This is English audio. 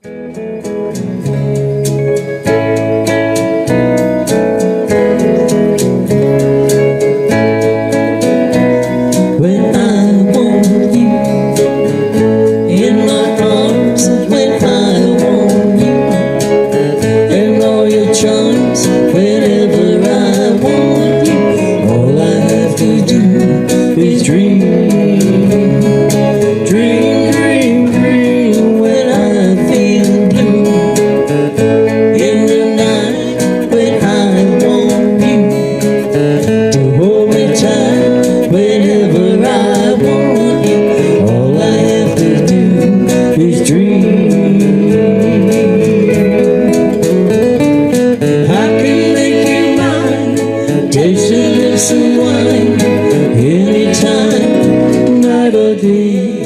When I want you in my arms, when I want you and all your charms, whenever I want you, all I have to do is dream, dream, dream, dream. When I feel blue in the night, when I want you to hold me tight, whenever I want you, all I have to do is dream. I can make you mine, taste a little wine, anytime, night or day.